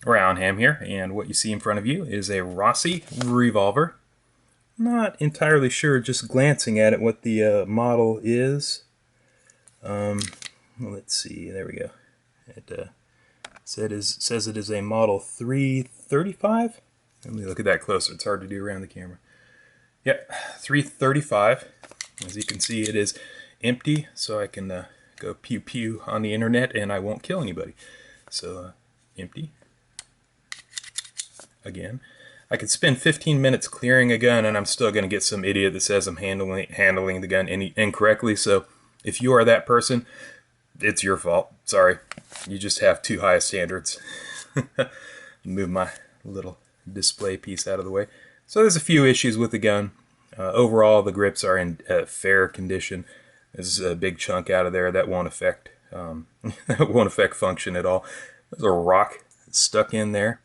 Round ham here, and what you see in front of you is a Rossi Revolver. Not entirely sure, just glancing at it, what the model is. Let's see, there we go. It says it is a model 335. Let me look at that closer, it's hard to do around the camera. Yep, 335. As you can see, it is empty, so I can go pew pew on the internet and I won't kill anybody. So, empty. Again. I could spend 15 minutes clearing a gun and I'm still going to get some idiot that says I'm handling the gun incorrectly. So if you are that person, it's your fault. Sorry. You just have too high standards. Move my little display piece out of the way. So there's a few issues with the gun. Overall, the grips are in fair condition. There's a big chunk out of there that won't affect that won't affect function at all. There's a rock stuck in there.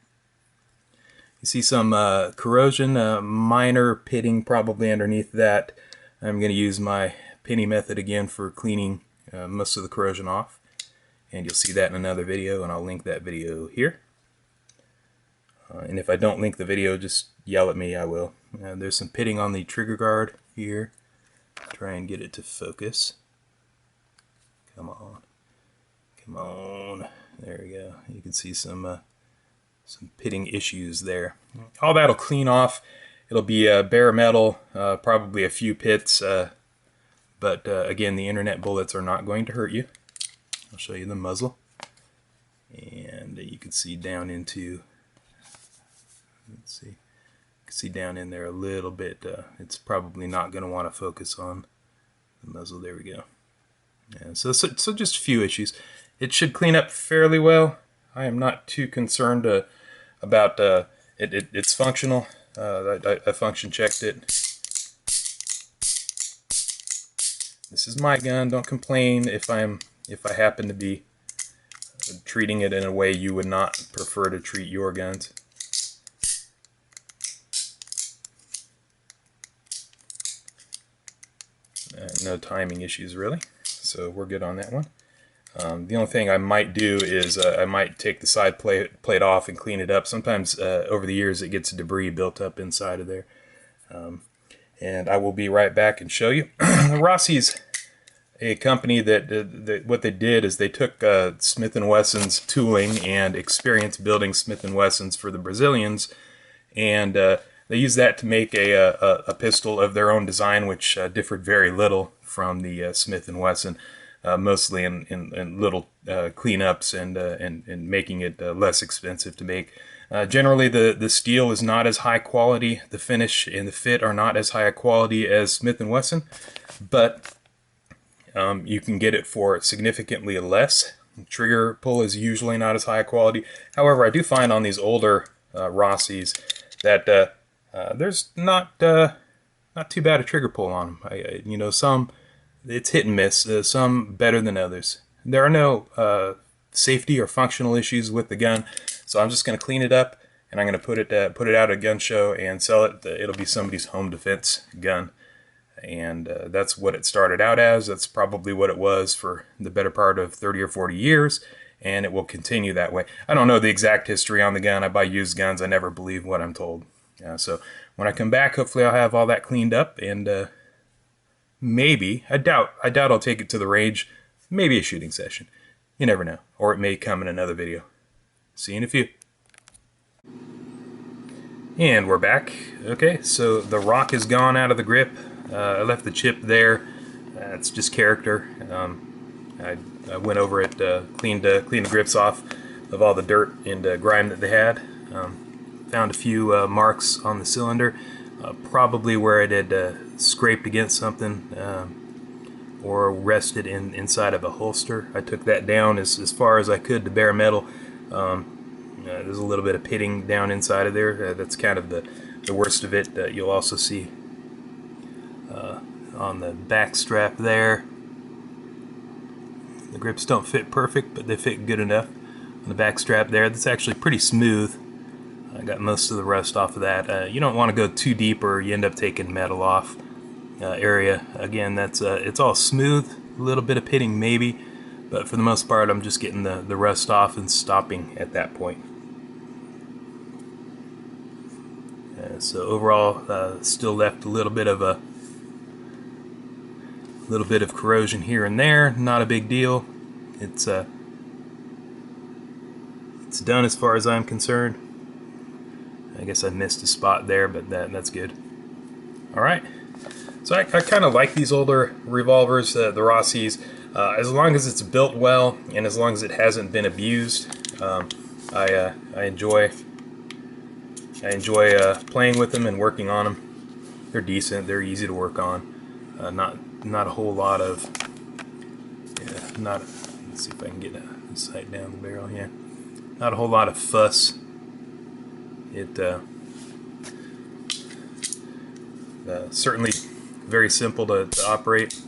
You see some corrosion, minor pitting probably underneath that. I'm going to use my penny method again for cleaning most of the corrosion off. And you'll see that in another video, and I'll link that video here. And if I don't link the video, just yell at me, I will. There's some pitting on the trigger guard here. Try and get it to focus. Come on. Come on. There we go. You can see some pitting issues there. All that'll clean off. It'll be bare metal, probably a few pits, but again, the internet bullets are not going to hurt you. I'll show you the muzzle, and you can see down into, let's see, you can see down in there a little bit. It's probably not going to want to focus on the muzzle. There we go. Yeah, so just a few issues. It should clean up fairly well. I am not too concerned about it's functional. I function checked it. This is my gun. Don't complain if I happen to be treating it in a way you would not prefer to treat your guns. No timing issues really, so we're good on that one. The only thing I might do is I might take the side plate off and clean it up. Sometimes over the years it gets debris built up inside of there. And I will be right back and show you. Rossi's a company that what they did is they took Smith & Wesson's tooling and experience building Smith & Wesson's for the Brazilians, and they used that to make a pistol of their own design, which differed very little from the Smith & Wesson. Mostly in little cleanups and making it less expensive to make. Generally, the steel is not as high quality. The finish and the fit are not as high a quality as Smith & Wesson, but you can get it for significantly less. Trigger pull is usually not as high a quality. However, I do find on these older Rossi's that there's not too bad a trigger pull on them. You know, some. It's hit and miss, some better than others. There are no safety or functional issues with the gun, so I'm just going to clean it up and I'm going to put it out at a gun show and sell it. It'll be somebody's home defense gun, and that's what it started out as. That's probably what it was for the better part of 30 or 40 years, and it will continue that way. I don't know the exact history on the gun. I buy used guns. I never believe what I'm told. So when I come back, hopefully I'll have all that cleaned up, and maybe, I doubt I'll take it to the range, maybe a shooting session. You never know. Or it may come in another video. See you in a few. And we're back. Okay, so the rock is gone out of the grip. I left the chip there. It's just character. I went over it, cleaned the grips off of all the dirt and grime that they had. Found a few marks on the cylinder. Probably where it had scraped against something or rested inside of a holster. I took that down as far as I could to bare metal. There's a little bit of pitting down inside of there. That's kind of the worst of it. You'll also see on the back strap there. The grips don't fit perfect, but they fit good enough. On the back strap there, that's actually pretty smooth. I got most of the rust off of that. You don't want to go too deep or you end up taking metal off area. Again, that's it's all smooth, a little bit of pitting maybe, but for the most part I'm just getting the rust off and stopping at that point. So overall, still left a little bit of corrosion here and there. Not a big deal. It's done as far as I'm concerned. I guess I missed a spot there, but that's good. All right. So I kind of like these older revolvers, the Rossis, as long as it's built well and as long as it hasn't been abused. I enjoy playing with them and working on them. They're decent. They're easy to work on. Not a whole lot of. Let's see if I can get the sight down the barrel here. Not a whole lot of fuss. It certainly very simple to operate.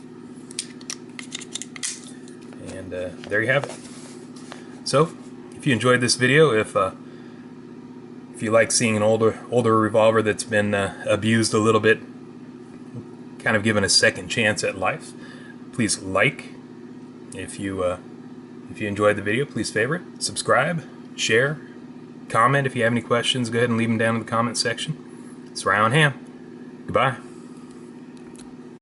And there you have it. So, if you enjoyed this video, if you like seeing an older revolver that's been abused a little bit, kind of given a second chance at life, please like. If you enjoyed the video, please favorite, subscribe, share, comment. If you have any questions, go ahead and leave them down in the comment section. It's Ryan Ham. Goodbye.